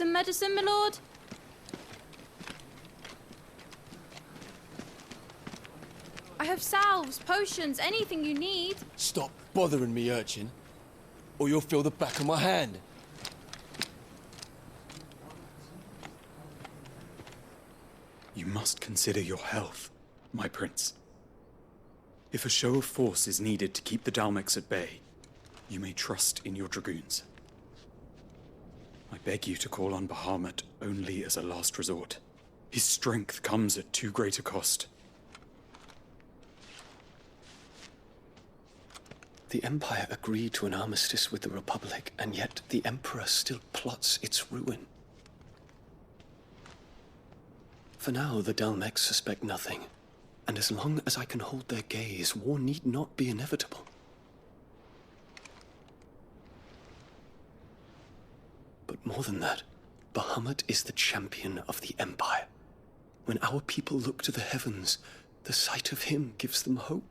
some medicine, my lord? I have salves, potions, anything you need. Stop bothering me, urchin, or you'll feel the back of my hand. You must consider your health, my prince. If a show of force is needed to keep the Dalmex at bay, you may trust in your dragoons. I beg you to call on Bahamut only as a last resort. His strength comes at too great a cost. The Empire agreed to an armistice with the Republic, and yet the Emperor still plots its ruin. For now, the Dalmex suspect nothing, and as long as I can hold their gaze, war need not be inevitable. But more than that, Bahamut is the champion of the Empire. When our people look to the heavens, the sight of him gives them hope.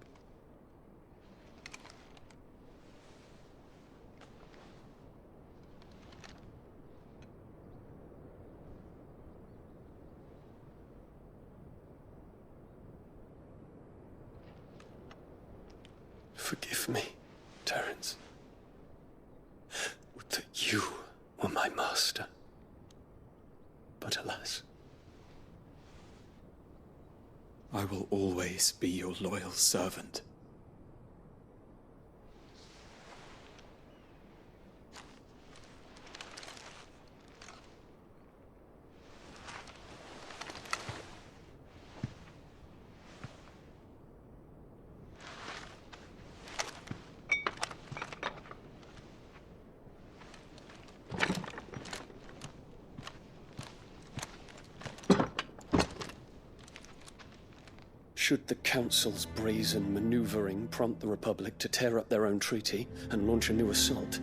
Forgive me, Terence. Would that you were my master. But alas. I will always be your loyal servant. Should the Council's brazen maneuvering prompt the Republic to tear up their own treaty and launch a new assault,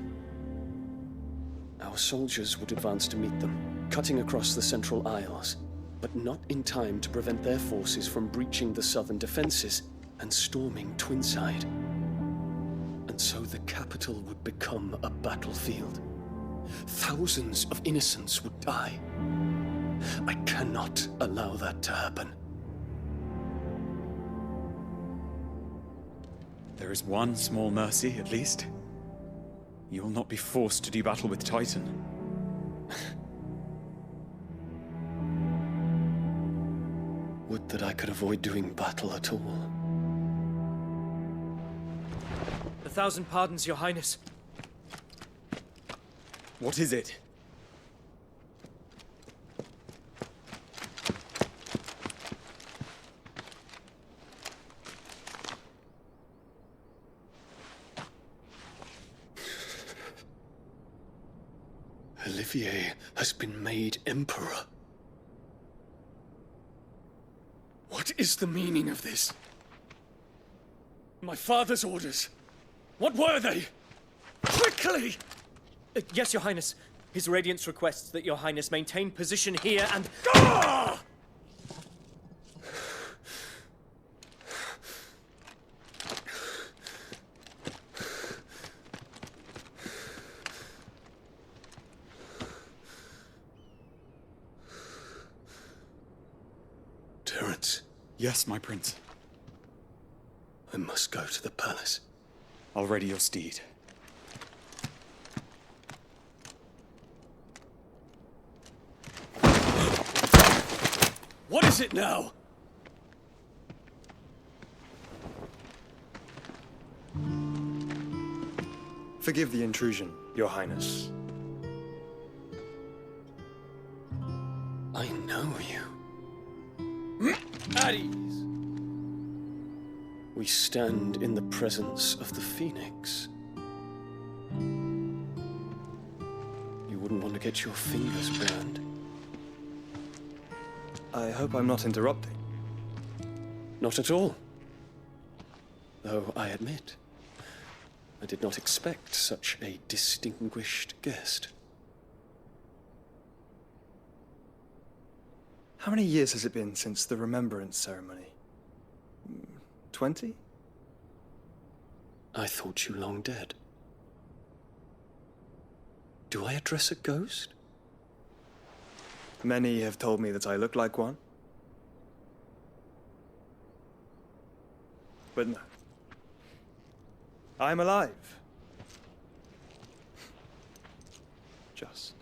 our soldiers would advance to meet them, cutting across the Central Isles, but not in time to prevent their forces from breaching the southern defenses and storming Twinside. And so the capital would become a battlefield. Thousands of innocents would die. I cannot allow that to happen. There is one small mercy, at least. You will not be forced to do battle with Titan. Would that I could avoid doing battle at all. 1,000 pardons, Your Highness. What is it? Olivier has been made Emperor. What is the meaning of this? My father's orders. What were they? Quickly! Yes, Your Highness. His Radiance requests that Your Highness maintain position here and... Ah! Terence, Yes, my prince. I must go to the palace. I'll ready your steed. What is it now? Forgive the intrusion, Your Highness. I know you. At ease. We stand in the presence of the Phoenix. You wouldn't want to get your fingers burned. I hope I'm not interrupting. Not at all. Though I admit, I did not expect such a distinguished guest. How many years has it been since the Remembrance ceremony? 20? I thought you long dead. Do I address a ghost? Many have told me that I look like one. But no. I'm alive. Just.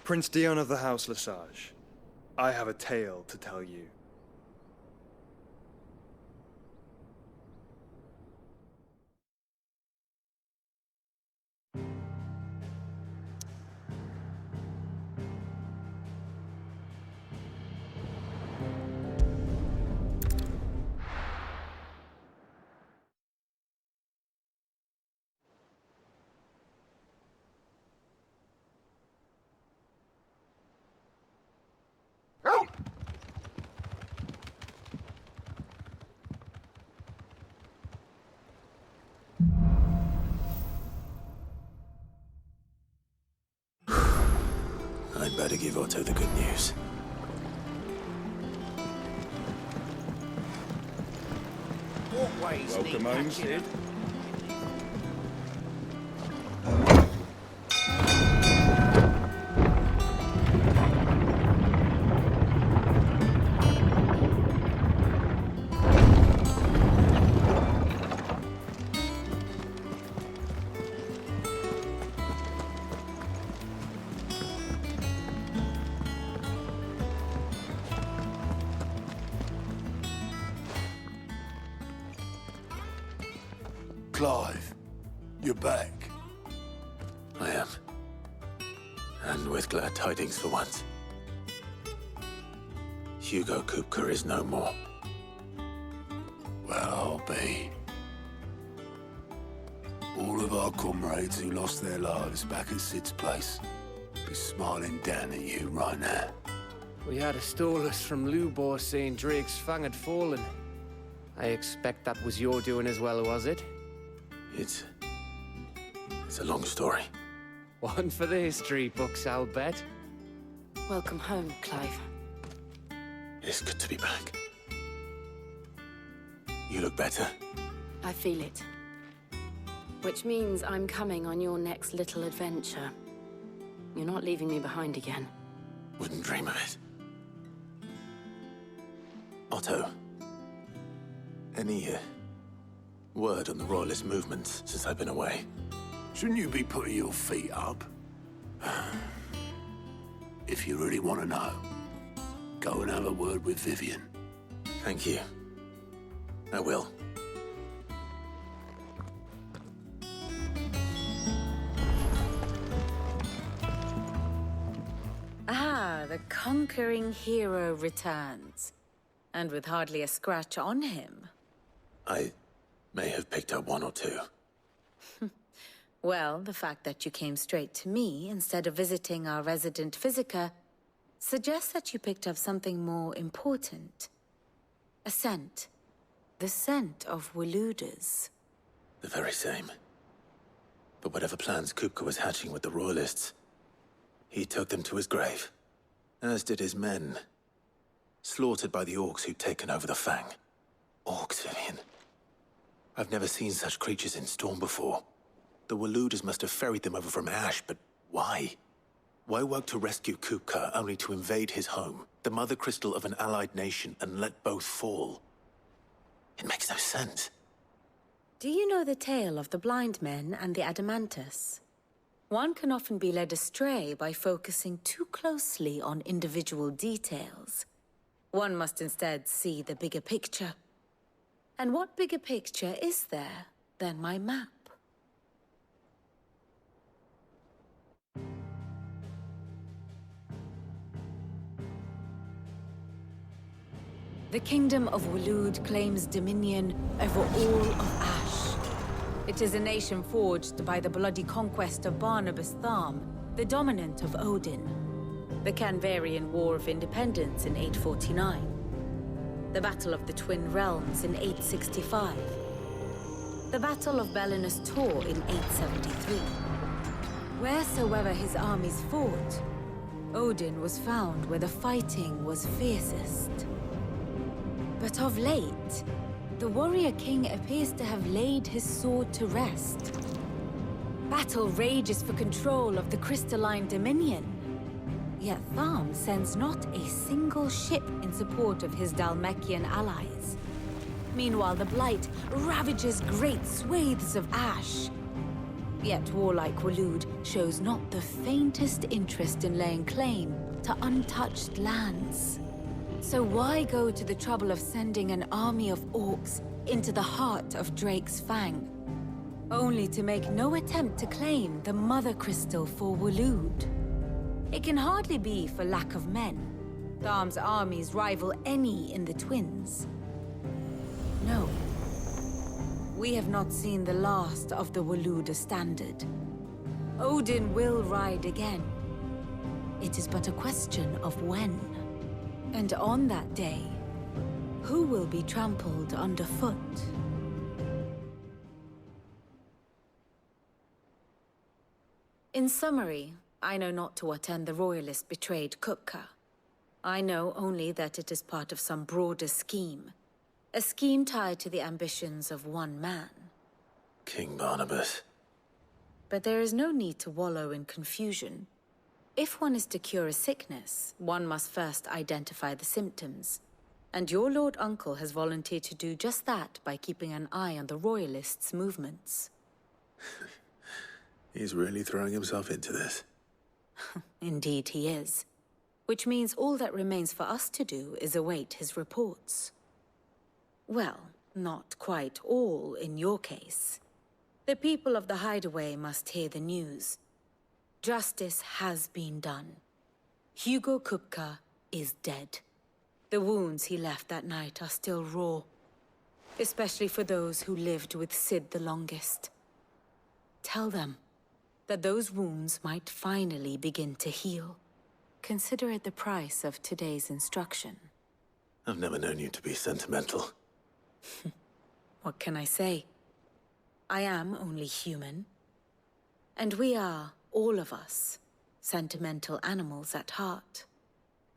Prince Dion of the House Lesage, I have a tale to tell you. I'd better give Otto the good news. Welcome home, Sid. Clive, you're back. I am. And with glad tidings for once. Hugo Kupka is no more. Well, I'll be. All of our comrades who lost their lives back at Sid's place be smiling down at you right now. We had a stolus from Lubor saying Drake's fang had fallen. I expect that was your doing as well, was it? It's a long story. One for the history books, I'll bet. Welcome home, Clive. It's good to be back. You look better. I feel it. Which means I'm coming on your next little adventure. You're not leaving me behind again. Wouldn't dream of it. Otto, any word on the Royalist movements since I've been away? Shouldn't you be putting your feet up? If you really want to know, go and have a word with Vivian. Thank you. I will. Ah, the conquering hero returns. And with hardly a scratch on him. I may have picked up one or two. Well, the fact that you came straight to me instead of visiting our resident physiker suggests that you picked up something more important. A scent. The scent of Waludas. The very same. But whatever plans Kupka was hatching with the Royalists, he took them to his grave. As did his men. Slaughtered by the orcs who'd taken over the Fang. Orcs, Vivian. I've never seen such creatures in Storm before. The Waludas must have ferried them over from Ash, but why? Why work to rescue Kupka only to invade his home, the mother crystal of an allied nation, and let both fall? It makes no sense. Do you know the tale of the blind men and the Adamantus? One can often be led astray by focusing too closely on individual details. One must instead see the bigger picture. And what bigger picture is there than my map? The Kingdom of Waloed claims dominion over all of Ash. It is a nation forged by the bloody conquest of Barnabas Tharm, the dominant of Odin. The Canvarian War of Independence in 849. The Battle of the Twin Realms in 865. The Battle of Belinus Tor in 873. Wheresoever his armies fought, Odin was found where the fighting was fiercest. But of late, the warrior king appears to have laid his sword to rest. Battle rages for control of the crystalline dominion. Yet Tharm sends not a single ship in support of his Dhalmekian allies. Meanwhile, the Blight ravages great swathes of ash. Yet warlike Waloed shows not the faintest interest in laying claim to untouched lands. So why go to the trouble of sending an army of orcs into the heart of Drake's Fang, only to make no attempt to claim the Mother Crystal for Waloed? It can hardly be for lack of men. Tharm's armies rival any in the Twins. No. We have not seen the last of the Waloed standard. Odin will ride again. It is but a question of when. And on that day, who will be trampled underfoot? In summary, I know not to what end the Royalist betrayed Kupka. I know only that it is part of some broader scheme. A scheme tied to the ambitions of one man. King Barnabas. But there is no need to wallow in confusion. If one is to cure a sickness, one must first identify the symptoms. And your Lord Uncle has volunteered to do just that by keeping an eye on the Royalists' movements. He's really throwing himself into this. Indeed he is. Which means all that remains for us to do is await his reports. Well, not quite all in your case. The people of the Hideaway must hear the news. Justice has been done. Hugo Kupka is dead. The wounds he left that night are still raw, especially for those who lived with Sid the longest. Tell them that those wounds might finally begin to heal. Consider it the price of today's instruction. I've never known you to be sentimental. What can I say? I am only human. And we are, all of us, sentimental animals at heart.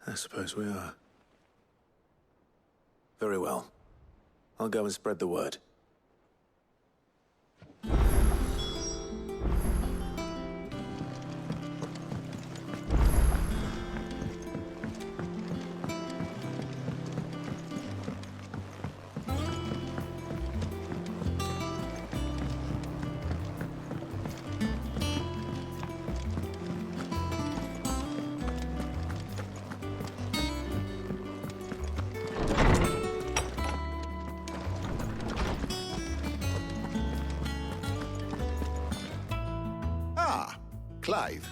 I suppose we are. Very well. I'll go and spread the word. Clive,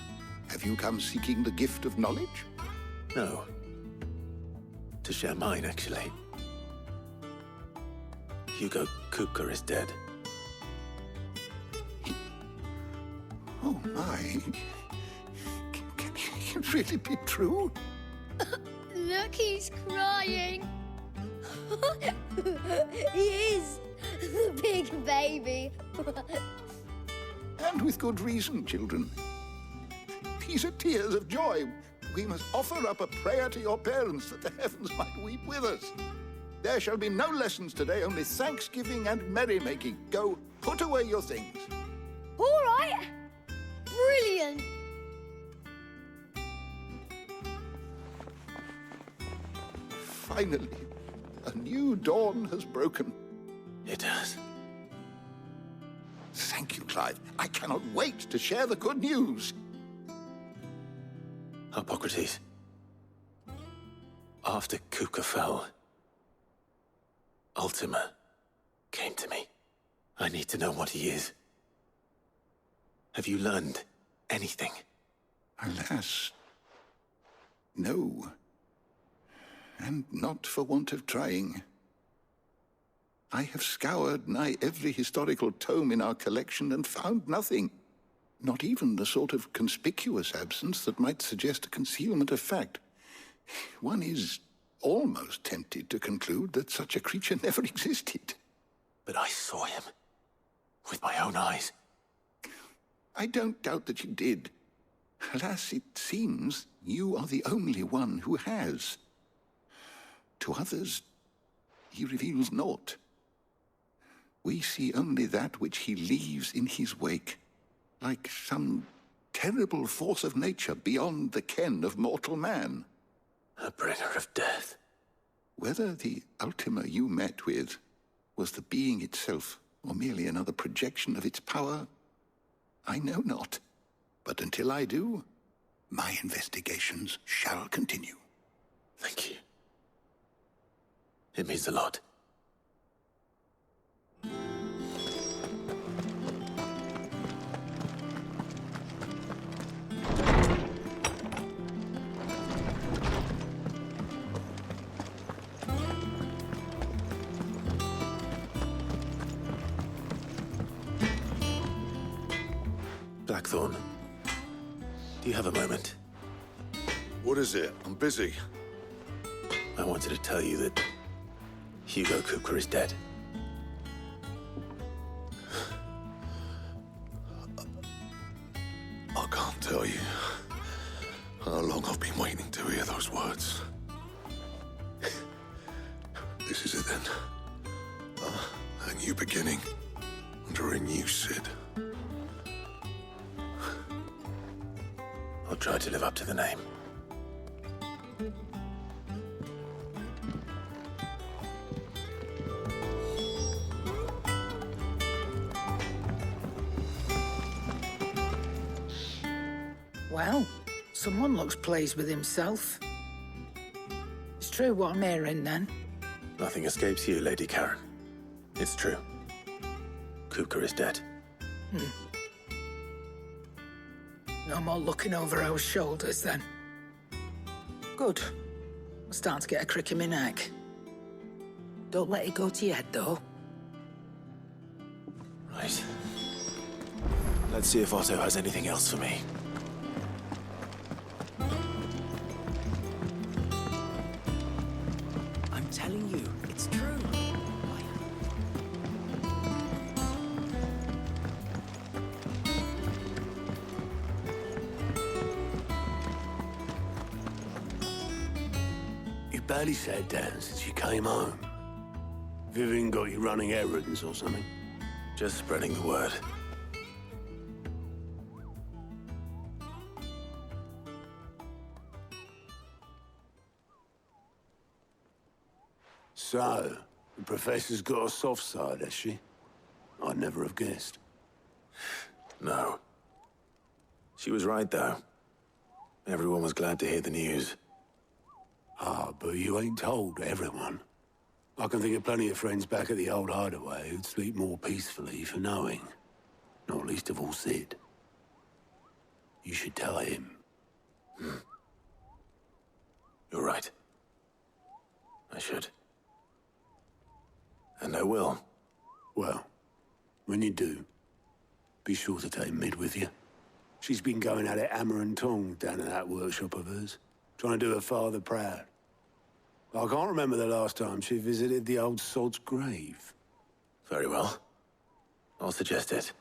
have you come seeking the gift of knowledge? No. To share mine, actually. Hugo Kupka is dead. Oh my. Can it really be true? Look, he's crying. He is. The big baby. And with good reason, children. These are tears of joy. We must offer up a prayer to your parents that the heavens might weep with us. There shall be no lessons today, only thanksgiving and merrymaking. Go, put away your things. All right. Brilliant. Finally, a new dawn has broken. It has. Thank you, Clive. I cannot wait to share the good news. Hippocrates. After Kupka fell, Ultima came to me. I need to know what he is. Have you learned anything? Alas, no. And not for want of trying. I have scoured nigh every historical tome in our collection and found nothing. Not even the sort of conspicuous absence that might suggest a concealment of fact. One is almost tempted to conclude that such a creature never existed. But I saw him. With my own eyes. I don't doubt that you did. Alas, it seems you are the only one who has. To others, he reveals naught. We see only that which he leaves in his wake. like some terrible force of nature beyond the ken of mortal man. A bringer of death. Whether the Ultima you met with was the being itself, or merely another projection of its power, I know not. But until I do, my investigations shall continue. Thank you. It means a lot. Blackthorn, do you have a moment? What is it? I'm busy. I wanted to tell you that Hugo Kupka is dead. I can't tell you how long I've been waiting to hear those words. This is it then. A new beginning under a new Cid. I'll try to live up to the name. Well, someone looks pleased with himself. It's true what I'm hearing, then. Nothing escapes you, Lady Karen. It's true. Kupka is dead. No more looking over our shoulders, then. Good. I'm starting to get a crick in my neck. Don't let it go to your head, though. Right. Let's see if Otto has anything else for me. I'm telling you, it's true. You barely sat down since you came home. Vivian got you running errands or something? Just spreading the word. So, the Professor's got a soft side, has she? I'd never have guessed. No. She was right, though. Everyone was glad to hear the news. Ah, but you ain't told everyone. I can think of plenty of friends back at the old hideaway who'd sleep more peacefully for knowing. Not least of all Cid. You should tell him. You're right. I should. And I will. Well, when you do, be sure to take Mid with you. She's been going at it hammer and tong down in that workshop of hers, trying to do her father proud. I can't remember the last time she visited the old sod's grave. Very well. I'll suggest it.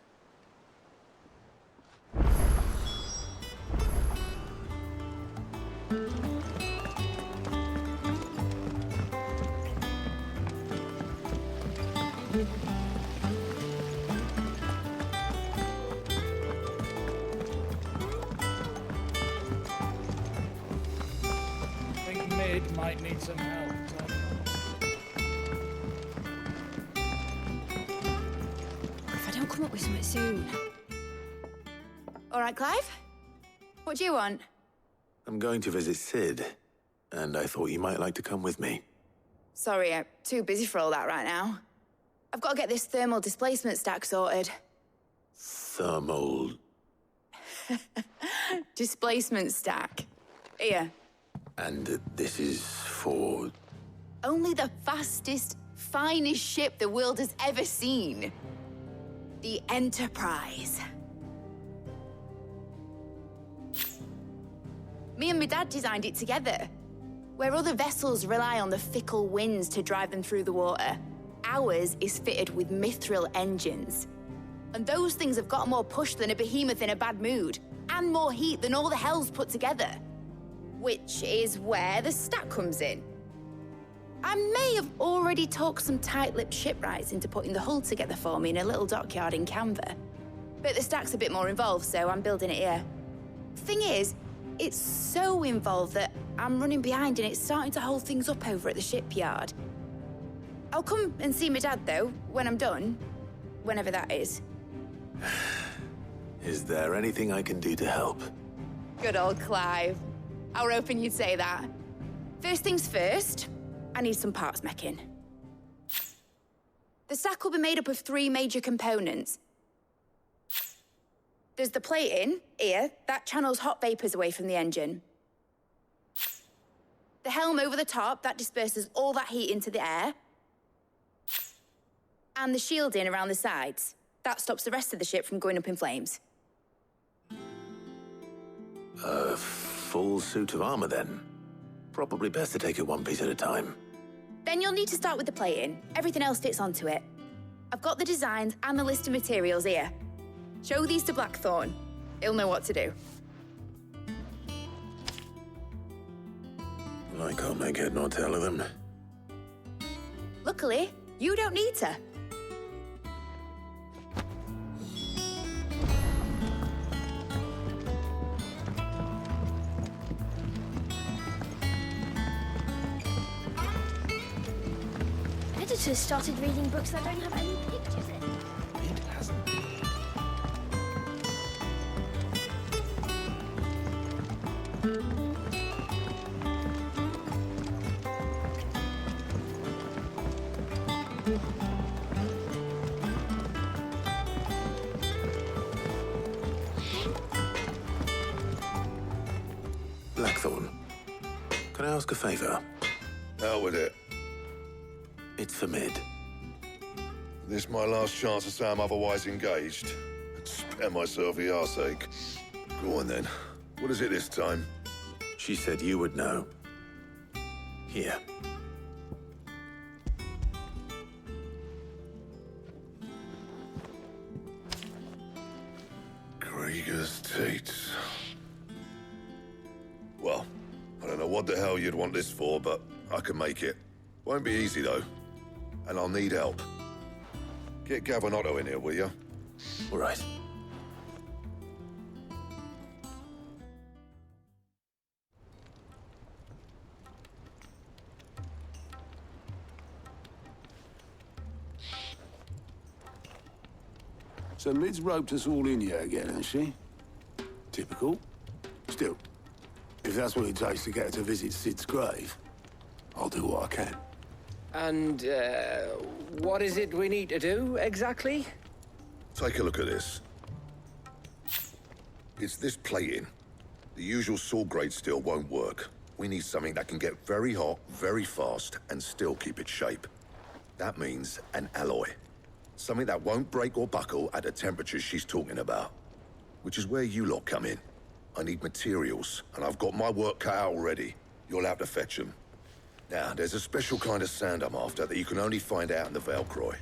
I think Mid might need some help. If I don't come up with something soon. All right, Clive? What do you want? I'm going to visit Cid, and I thought you might like to come with me. Sorry, I'm too busy for all that right now. I've got to get this thermal displacement stack sorted. Thermal... Displacement stack. Here. And this is for... Only the fastest, finest ship the world has ever seen. The Enterprise. Me and my dad designed it together. Where other vessels rely on the fickle winds to drive them through the water, ours is fitted with mithril engines. And those things have got more push than a behemoth in a bad mood, and more heat than all the hells put together. Which is where the stack comes in. I may have already talked some tight-lipped shipwrights into putting the hull together for me in a little dockyard in Canva. But the stack's a bit more involved, so I'm building it here. Thing is, it's so involved that I'm running behind and it's starting to hold things up over at the shipyard. I'll come and see my dad, though, when I'm done. Whenever that is. Is there anything I can do to help? Good old Clive. I were hoping you'd say that. First things first, I need some parts meching. The stack will be made up of 3 major components. There's the plating, here, that channels hot vapors away from the engine. The helm over the top, that disperses all that heat into the air. And the shielding around the sides. That stops the rest of the ship from going up in flames. A full suit of armor, then? Probably best to take it one piece at a time. Then you'll need to start with the plating. Everything else fits onto it. I've got the designs and the list of materials here. Show these to Blackthorn. He'll know what to do. I can't make head nor tail of them. Luckily, you don't need to. Editors started reading books that don't have any pictures in. It hasn't. Blackthorn, can I ask a favor? Out with it. It's for Mid. This my last chance to say I'm otherwise engaged. Spare myself the arseache. Go on then. What is it this time? She said you would know. Here. Krieger's teats. Well, I don't know what the hell you'd want this for, but I can make it. Won't be easy, though. And I'll need help. Get Gavin-Otto in here, will you? All right. So Mid's roped us all in here again, has she? Typical. Still, if that's what it takes to get her to visit Sid's grave, I'll do what I can. And, what is it we need to do, exactly? Take a look at this. It's this plating. The usual saw-grade steel won't work. We need something that can get very hot, very fast, and still keep its shape. That means an alloy. Something that won't break or buckle at the temperatures she's talking about. Which is where you lot come in. I need materials, and I've got my work cut out already. You'll have to fetch them. Now, there's a special kind of sand I'm after that you can only find out in the Valcroy.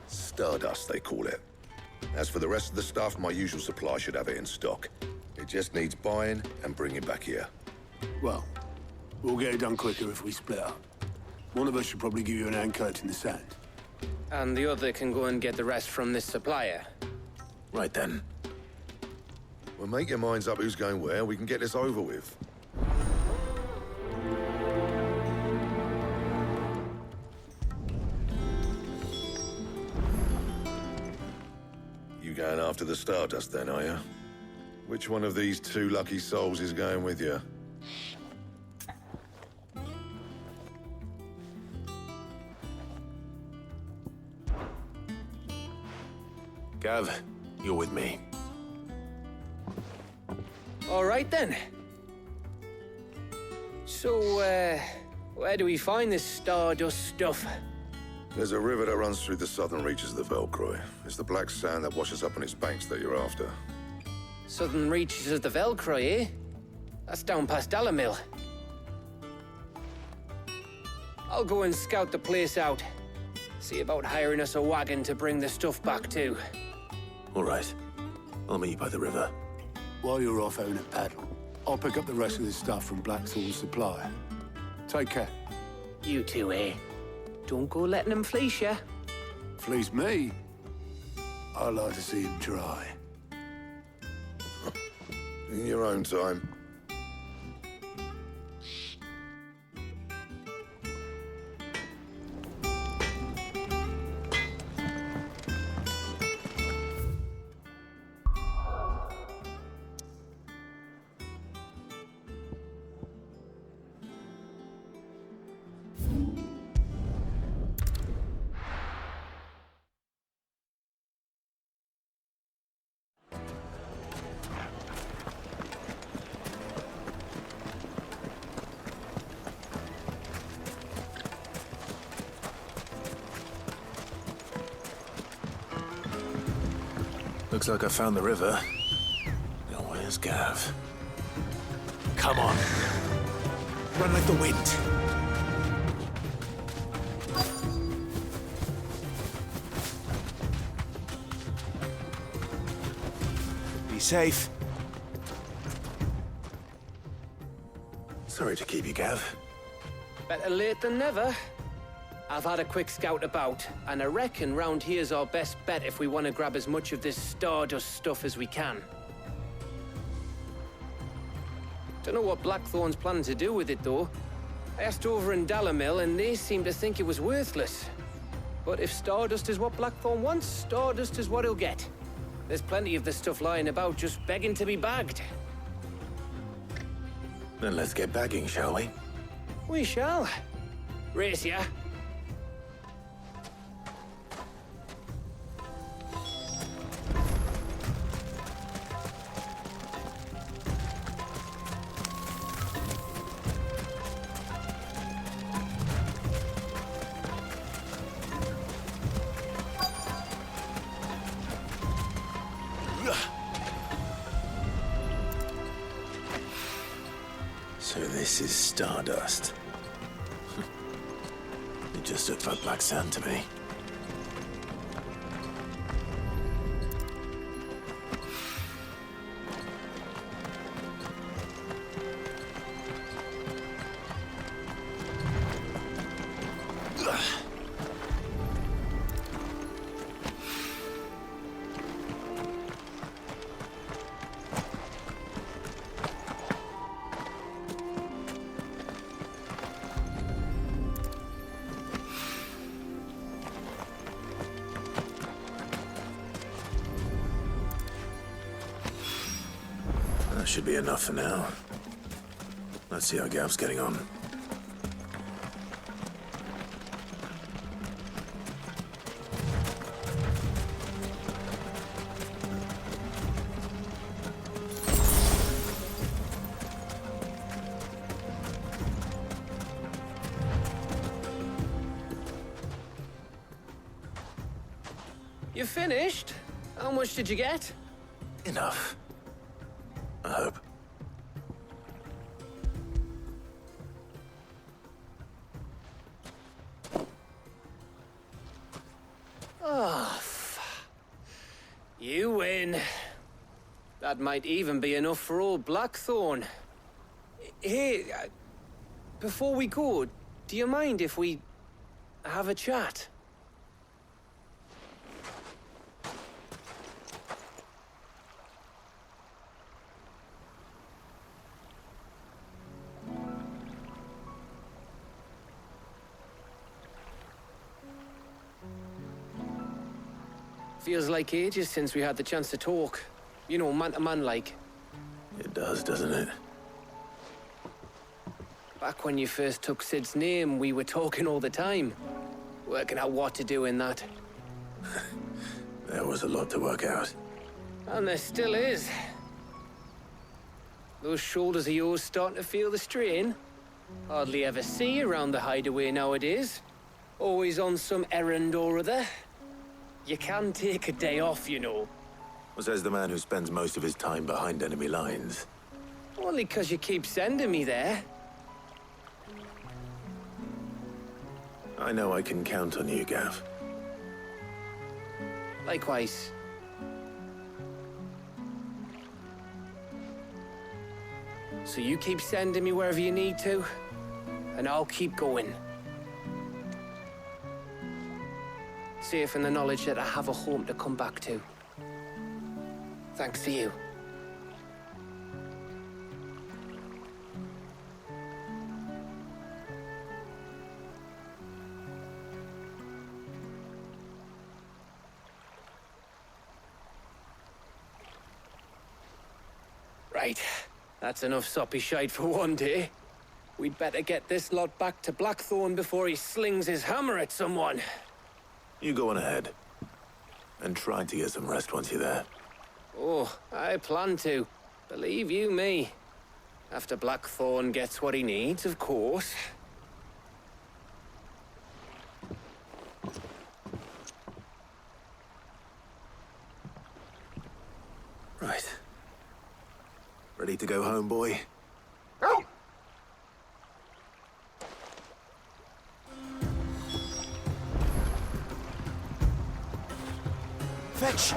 Stardust, they call it. As for the rest of the stuff, my usual supply should have it in stock. It just needs buying and bringing back here. Well, we'll get it done quicker if we split up. One of us should probably give you an hand coat in the sand. And the other can go and get the rest from this supplier. Right then. Well, make your minds up who's going where, we can get this over with. You going after the Stardust then, are you? Which one of these 2 lucky souls is going with you? Gav, you're with me. All right, then. So, where do we find this Stardust stuff? There's a river that runs through the southern reaches of the Valcroy. It's the black sand that washes up on its banks that you're after. Southern reaches of the Valcroy, eh? That's down past Dalamil. I'll go and scout the place out. See about hiring us a wagon to bring the stuff back to. All right. I'll meet you by the river. While you're off having a paddle, I'll pick up the rest of this stuff from Blackthorn's supplier. Take care. You two, eh? Don't go letting them fleece you. Fleece me? I like to see him try. In your own time. Looks like I found the river. Now where's Gav? Come on. Run like the wind. Be safe. Sorry to keep you, Gav. Better late than never. I've had a quick scout about, and I reckon round here's our best bet if we want to grab as much of this Stardust stuff as we can. Don't know what Blackthorn's planning to do with it, though. I asked over in Dalamil, and they seem to think it was worthless. But if Stardust is what Blackthorn wants, Stardust is what he'll get. There's plenty of this stuff lying about, just begging to be bagged. Then let's get bagging, shall we? We shall. Race ya. So this is Stardust. It just looked like black sand to me. That should be enough for now. Let's see how Gav's getting on. You finished? How much did you get? Enough. I hope. Oh, you win. That might even be enough for old Blackthorn. Hey, before we go, do you mind if we have a chat? Feels like ages since we had the chance to talk. You know, man to man like. It does, doesn't it? Back when you first took Sid's name, we were talking all the time. Working out what to do in that. There was a lot to work out. And there still is. Those shoulders of yours starting to feel the strain. Hardly ever see you around the hideaway nowadays. Always on some errand or other. You can take a day off, you know. Well, says the man who spends most of his time behind enemy lines. Only 'cause you keep sending me there. I know I can count on you, Gav. Likewise. So you keep sending me wherever you need to, and I'll keep going. Safe in the knowledge that I have a home to come back to. Thanks to you. Right. That's enough soppy shite for one day. We'd better get this lot back to Blackthorn before he slings his hammer at someone. You go on ahead. And try to get some rest once you're there. Oh, I plan to. Believe you me. After Blackthorn gets what he needs, of course. Right. Ready to go home, boy? Fetch!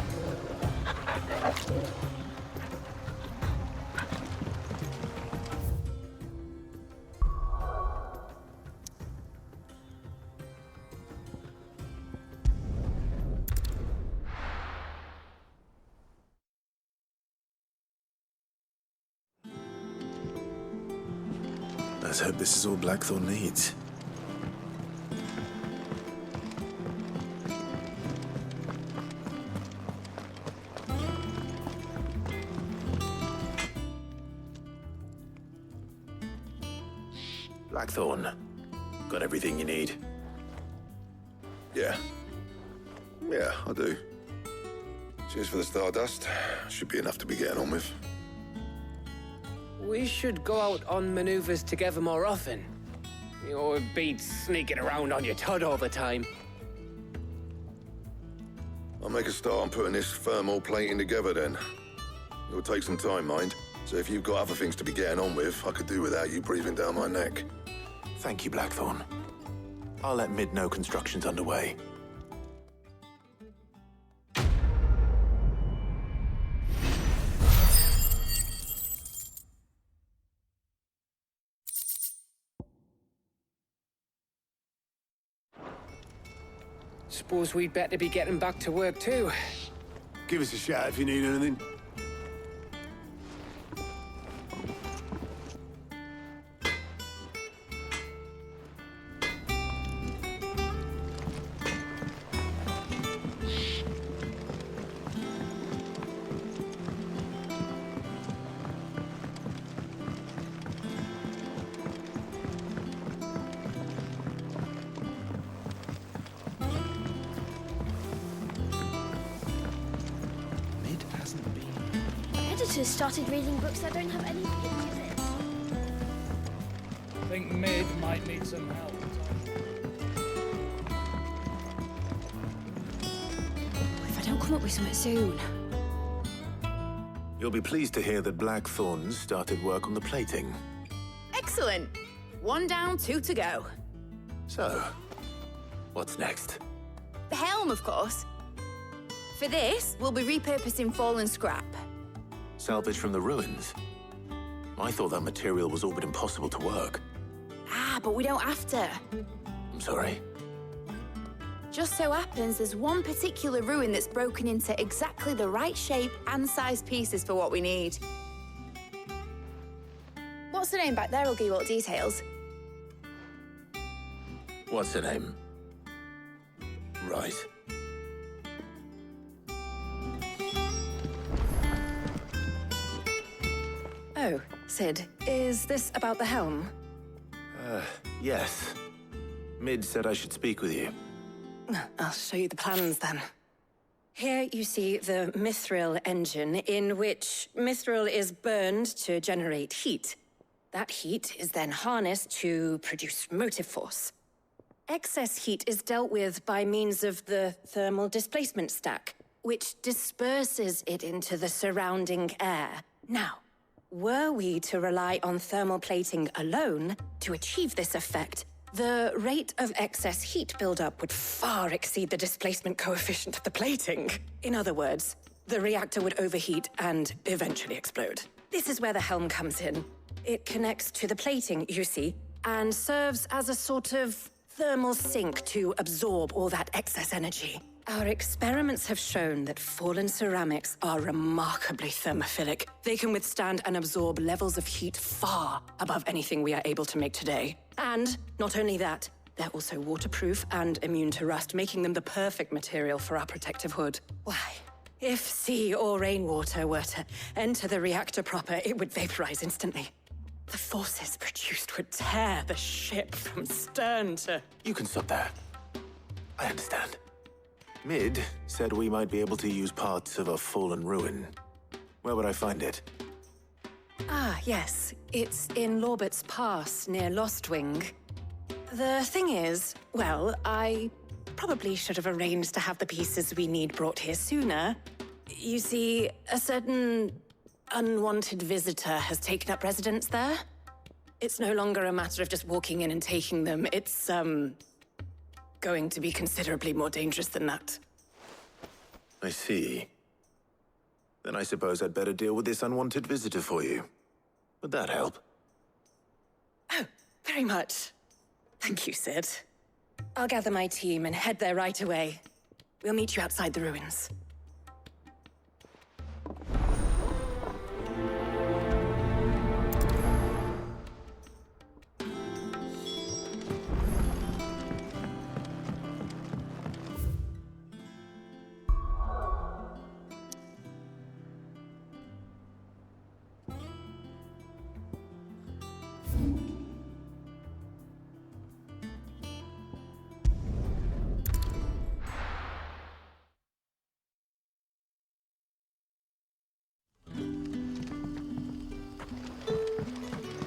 Let's hope this is all Blackthorn needs. Blackthorn, got everything you need? Yeah. Yeah, I do. Cheers for the Stardust. Should be enough to be getting on with. We should go out on maneuvers together more often. Or beat sneaking around on your tud all the time. I'll make a start on putting this thermal plating together then. It'll take some time, mind. So if you've got other things to be getting on with, I could do without you breathing down my neck. Thank you, Blackthorn. I'll let Mid know construction's underway. Suppose we'd better be getting back to work too. Give us a shout if you need anything. Editors started reading books that don't have any pictures in. I think Mid might need some help. If I don't come up with something soon. You'll be pleased to hear that Blackthorn's started work on the plating. Excellent. 1 down, 2 to go. So, what's next? The helm, of course. For this, we'll be repurposing fallen scrap. Salvage from the ruins? I thought that material was all but impossible to work. Ah, but we don't have to. I'm sorry. Just so happens there's one particular ruin that's broken into exactly the right shape and size pieces for what we need. What's the name back there? I'll give you all the details. What's her name? Right. Oh, Sid, is this about the helm? Yes. Mid said I should speak with you. I'll show you the plans then. Here you see the mithril engine, in which mithril is burned to generate heat. That heat is then harnessed to produce motive force. Excess heat is dealt with by means of the thermal displacement stack, which disperses it into the surrounding air. Now, were we to rely on thermal plating alone to achieve this effect, the rate of excess heat buildup would far exceed the displacement coefficient of the plating. In other words, the reactor would overheat and eventually explode. This is where the helm comes in. It connects to the plating, you see, and serves as a sort of thermal sink to absorb all that excess energy. Our experiments have shown that fallen ceramics are remarkably thermophilic. They can withstand and absorb levels of heat far above anything we are able to make today. And not only that, they're also waterproof and immune to rust, making them the perfect material for our protective hood. Why, If sea or rainwater were to enter the reactor proper, it would vaporize instantly. The forces produced would tear the ship from stern to... You can stop there. I understand. Mid said we might be able to use parts of a fallen ruin. Where would I find it? Ah, yes. It's in Lorbert's Pass, near Lostwing. The thing is, well, I probably should have arranged to have the pieces we need brought here sooner. You see, a certain unwanted visitor has taken up residence there. It's no longer a matter of just walking in and taking them. It's, going to be considerably more dangerous than that. I see. Then I suppose I'd better deal with this unwanted visitor for you. Would that help? Oh, very much. Thank you, Sid. I'll gather my team and head there right away. We'll meet you outside the ruins.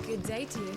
Good day to you.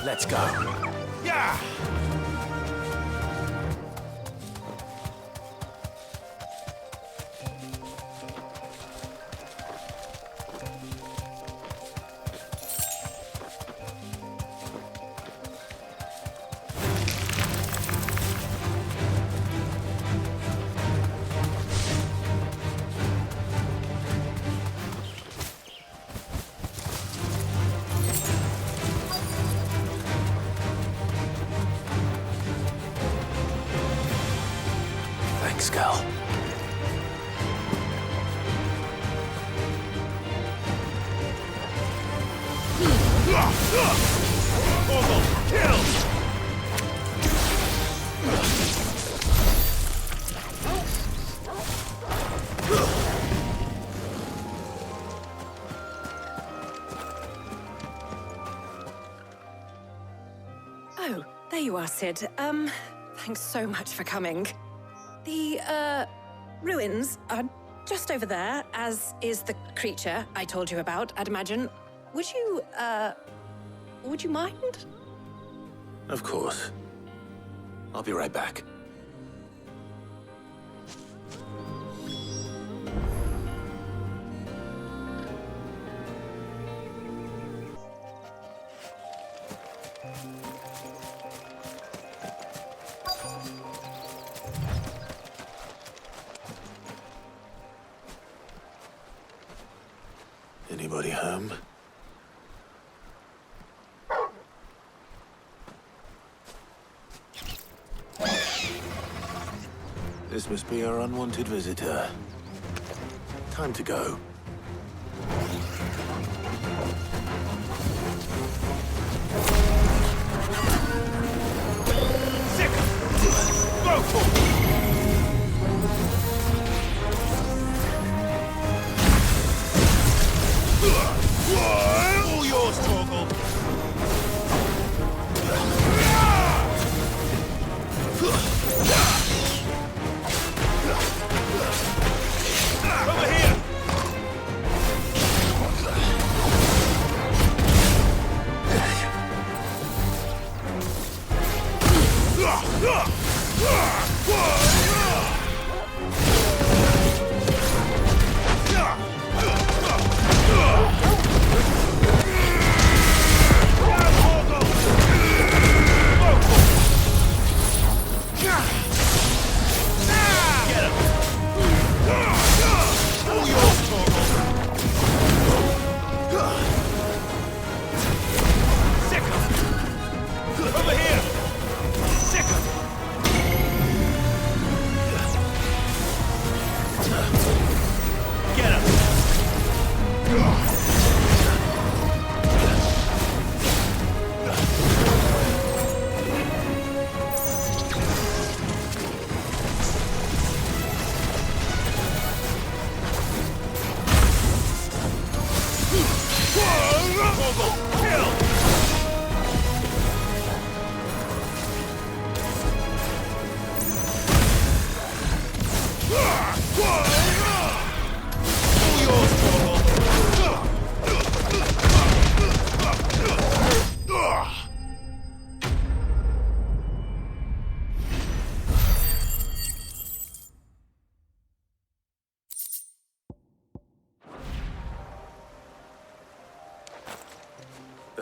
Let's go. Yeah! Thanks, Gal. Oh, there you are, Sid. Thanks so much for coming. The, ruins are just over there, as is the creature I told you about, I'd imagine. Would you mind? Of course. I'll be right back. Anybody home? This must be our unwanted visitor. Time to go. Sick! Go for it! All yours, Torgal! Over here!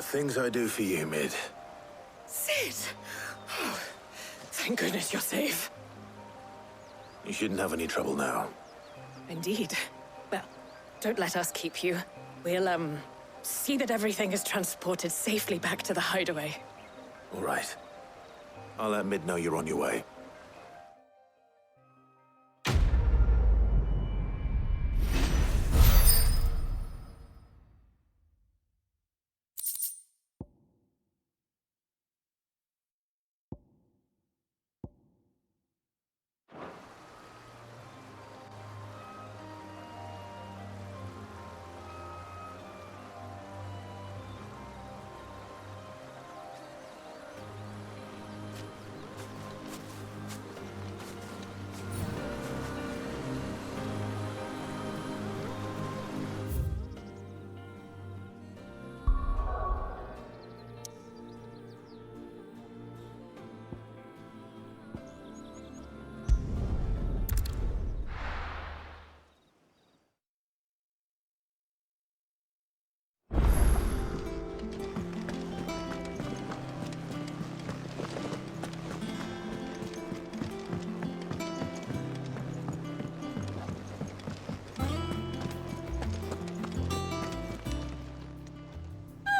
things I do for you, Mid. Sid! Oh, thank goodness you're safe. You shouldn't have any trouble now. Indeed. Well, don't let us keep you. We'll, see that everything is transported safely back to the hideaway. All right. I'll let Mid know you're on your way.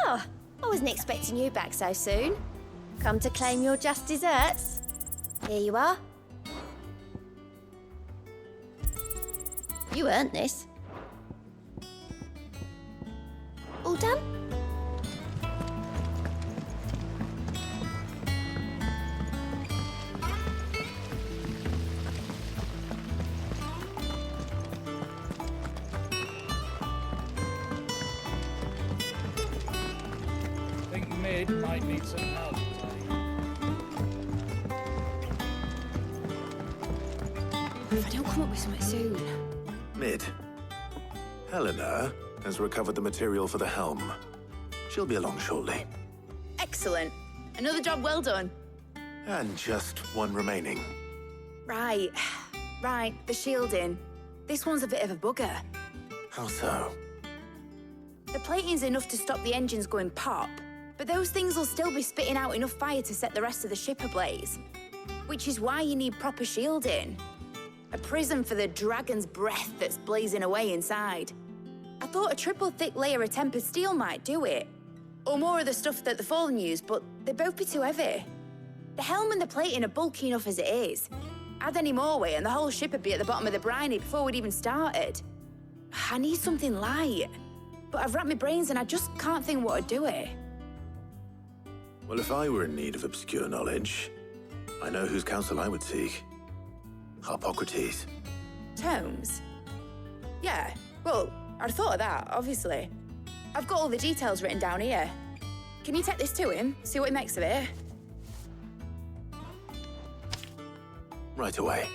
Oh, I wasn't expecting you back so soon. Come to claim your just desserts? Here you are. You earned this. All done? Think Mid might need some help. If I don't come up with something soon. Mid. Helena has recovered the material for the helm. She'll be along shortly. Excellent. Another job well done. And just one remaining. Right. Right, the shielding. This one's a bit of a bugger. How so? The plating's enough to stop the engines going pop, but those things will still be spitting out enough fire to set the rest of the ship ablaze. Which is why you need proper shielding. A prism for the dragon's breath that's blazing away inside. I thought a triple thick layer of tempered steel might do it. Or more of the stuff that the Fallen use, but they'd both be too heavy. The helm and the plating are bulky enough as it is. Add any more weight and the whole ship would be at the bottom of the briny before we'd even started. I need something light. But I've racked my brains and I just can't think what would do it. Well, if I were in need of obscure knowledge, I know whose counsel I would seek. Harpocrates. Tomes? Yeah, well, I'd thought of that, obviously. I've got all the details written down here. Can you take this to him, see what he makes of it? Right away.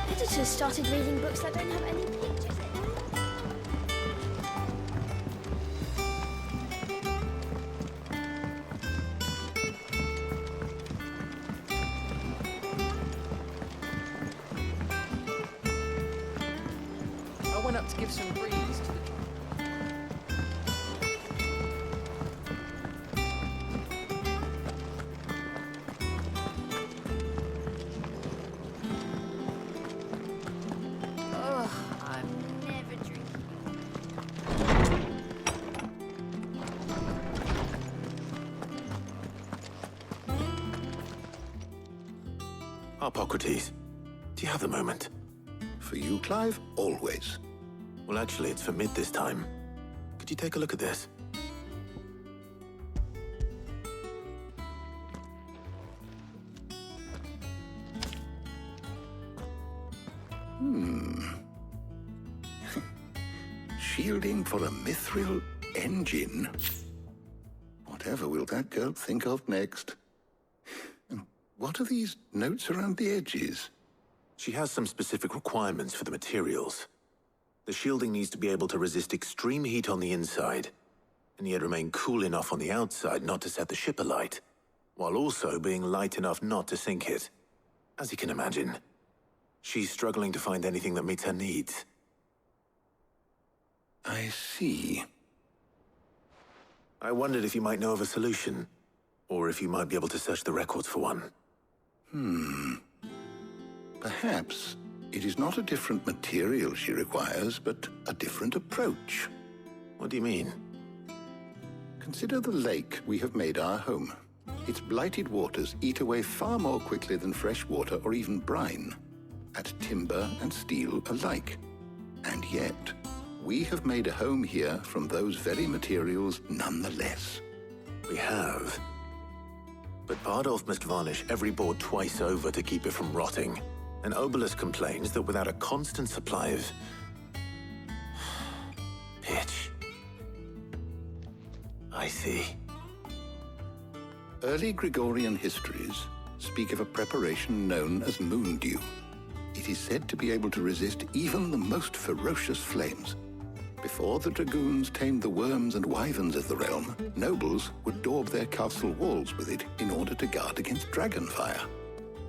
Editors started reading books that don't have any pictures in. I went up to give some breeze to the... Harpocrates, do you have the moment? For you, Clive, always. Well, actually, it's for Mid this time. Could you take a look at this? Shielding for a mithril engine? Whatever will that girl think of next? And what are these notes around the edges? She has some specific requirements for the materials. The shielding needs to be able to resist extreme heat on the inside and yet remain cool enough on the outside not to set the ship alight, while also being light enough not to sink it. As you can imagine, she's struggling to find anything that meets her needs. I see. I wondered if you might know of a solution, or if you might be able to search the records for one. Perhaps it is not a different material she requires, but a different approach. What do you mean? Consider the lake we have made our home. Its blighted waters eat away far more quickly than fresh water or even brine, at timber and steel alike. And yet, we have made a home here from those very materials nonetheless. We have. But Bardolph must varnish every board twice over to keep it from rotting. And Obelisk complains that without a constant supply of pitch. I see. Early Gregorian histories speak of a preparation known as moon dew. It is said to be able to resist even the most ferocious flames. Before the dragoons tamed the worms and wyverns of the realm, nobles would daub their castle walls with it in order to guard against dragon fire.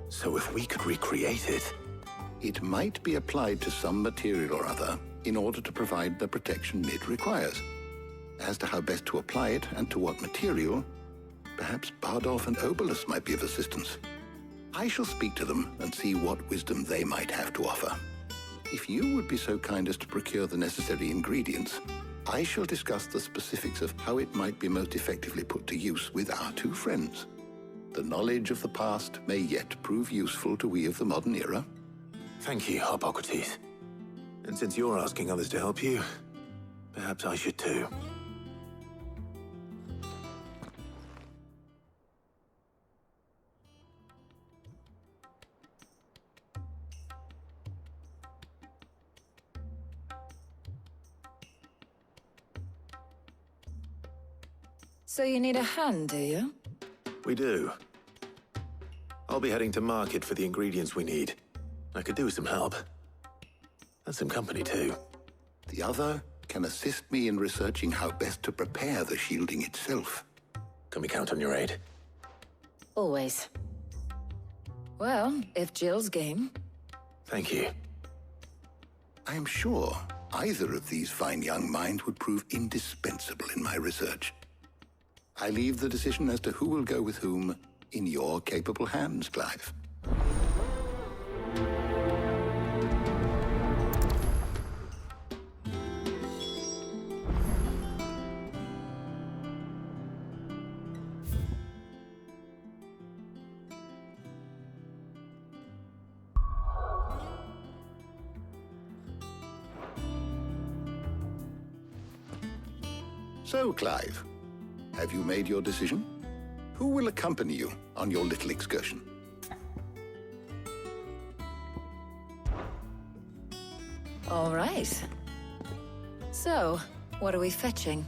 So if we could recreate it... It might be applied to some material or other in order to provide the protection it requires. As to how best to apply it and to what material, perhaps Bardolph and Obelisk might be of assistance. I shall speak to them and see what wisdom they might have to offer. If you would be so kind as to procure the necessary ingredients, I shall discuss the specifics of how it might be most effectively put to use with our two friends. The knowledge of the past may yet prove useful to we of the modern era. Thank you, Hippocrates. And since you're asking others to help you, perhaps I should too. So you need a hand, do you? We do. I'll be heading to market for the ingredients we need. I could do with some help. And some company, too. The other can assist me in researching how best to prepare the shielding itself. Can we count on your aid? Always. Well, if Jill's game. Thank you. I am sure either of these fine young minds would prove indispensable in my research. I leave the decision as to who will go with whom in your capable hands, Clive. So, Clive, have you made your decision? Who will accompany you on your little excursion? All right. So, what are we fetching?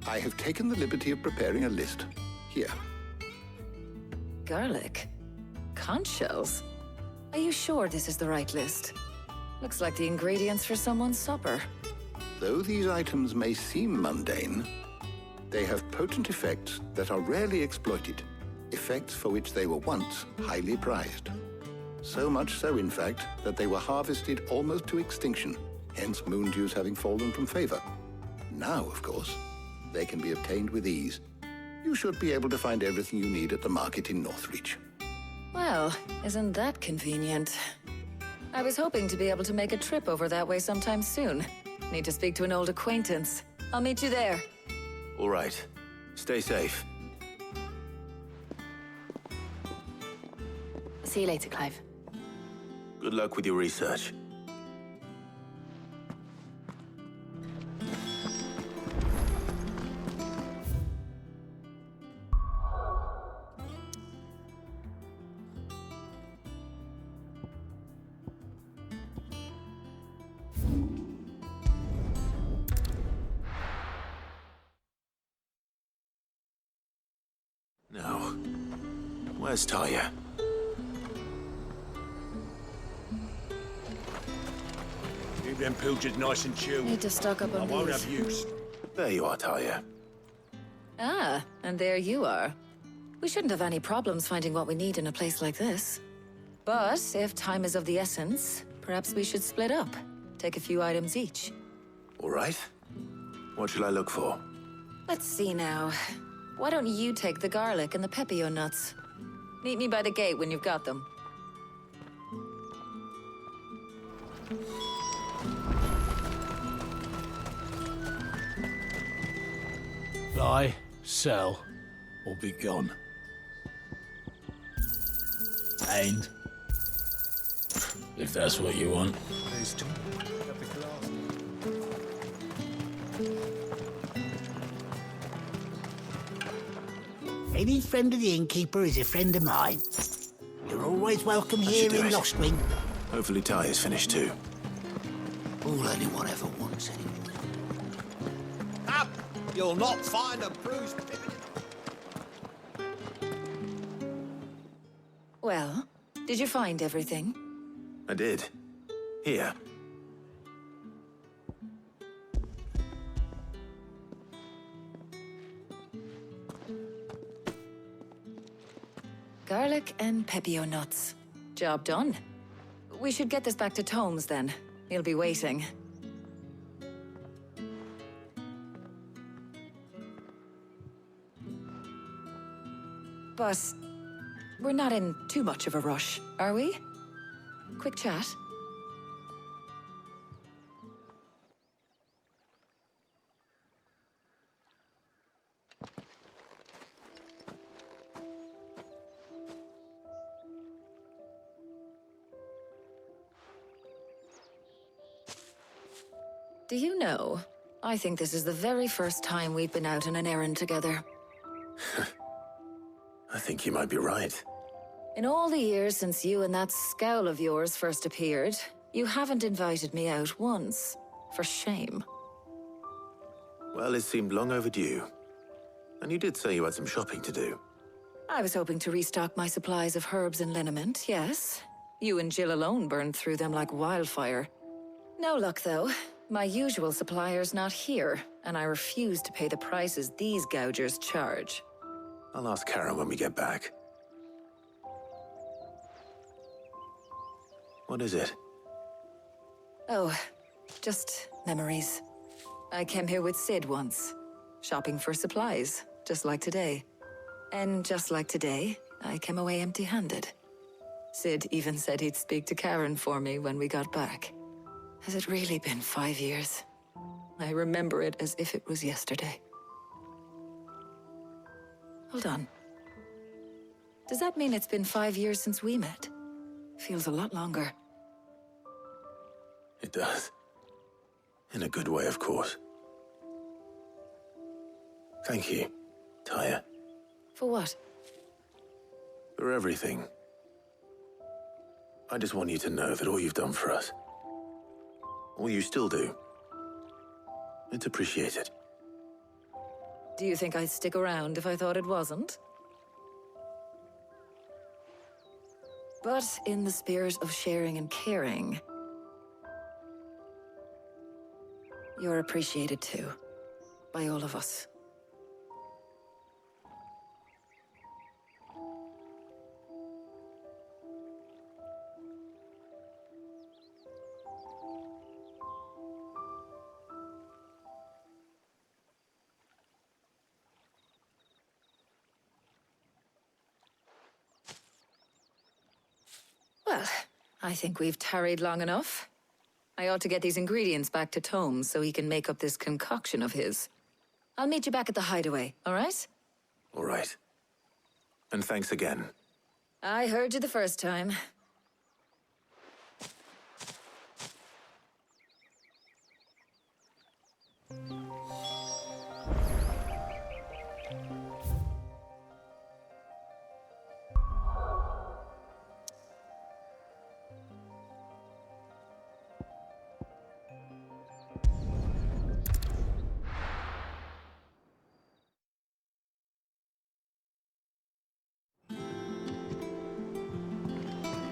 I have taken the liberty of preparing a list. Here. Garlic? Conch shells? Are you sure this is the right list? Looks like the ingredients for someone's supper. Though these items may seem mundane, they have potent effects that are rarely exploited, effects for which they were once highly prized. So much so, in fact, that they were harvested almost to extinction, hence moon dews having fallen from favor. Now, of course, they can be obtained with ease. You should be able to find everything you need at the market in Northreach. Well, isn't that convenient? I was hoping to be able to make a trip over that way sometime soon. Need to speak to an old acquaintance. I'll meet you there. All right. Stay safe. See you later, Clive. Good luck with your research. Now, where's Taya? Keep them pilchards nice and chilled. Need to stock up on I won't these. have use. There you are, Talia. Ah, and there you are. We shouldn't have any problems finding what we need in a place like this. But if time is of the essence, perhaps we should split up. Take a few items each. All right. What shall I look for? Let's see now. Why don't you take the garlic and the pepio nuts? Meet me by the gate when you've got them. Buy, sell, or be gone. And if that's what you want. Any friend of the innkeeper is a friend of mine. You're always welcome here in Lostwing. Hopefully Talia's finished too. All anyone ever wants anymore. Up! You'll not find a bruised pivot. Well, did you find everything? I did. Here. Garlic and pepio nuts. Job done. We should get this back to Tomes then. He'll be waiting. But we're not in too much of a rush, are we? Quick chat. Do you know, I think this is the very first time we've been out on an errand together. I think you might be right. In all the years since you and that scowl of yours first appeared, you haven't invited me out once. For shame. Well, it seemed long overdue. And you did say you had some shopping to do. I was hoping to restock my supplies of herbs and liniment, yes. You and Jill alone burned through them like wildfire. No luck, though. My usual supplier's not here, and I refuse to pay the prices these gougers charge. I'll ask Karen when we get back. What is it? Oh, just memories. I came here with Sid once, shopping for supplies, just like today. And just like today, I came away empty-handed. Sid even said he'd speak to Karen for me when we got back. Has it really been 5 years? I remember it as if it was yesterday. Hold on. Does that mean it's been 5 years since we met? Feels a lot longer. It does. In a good way, of course. Thank you, Taya. For what? For everything. I just want you to know that all you've done for us, all you still do, it's appreciated. Do you think I'd stick around if I thought it wasn't? But in the spirit of sharing and caring, you're appreciated too, by all of us. Well, I think we've tarried long enough. I ought to get these ingredients back to Tomes so he can make up this concoction of his. I'll meet you back at the hideaway, all right? All right. And thanks again. I heard you the first time.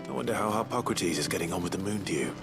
I wonder how Harpocrates is getting on with the Moon Dew.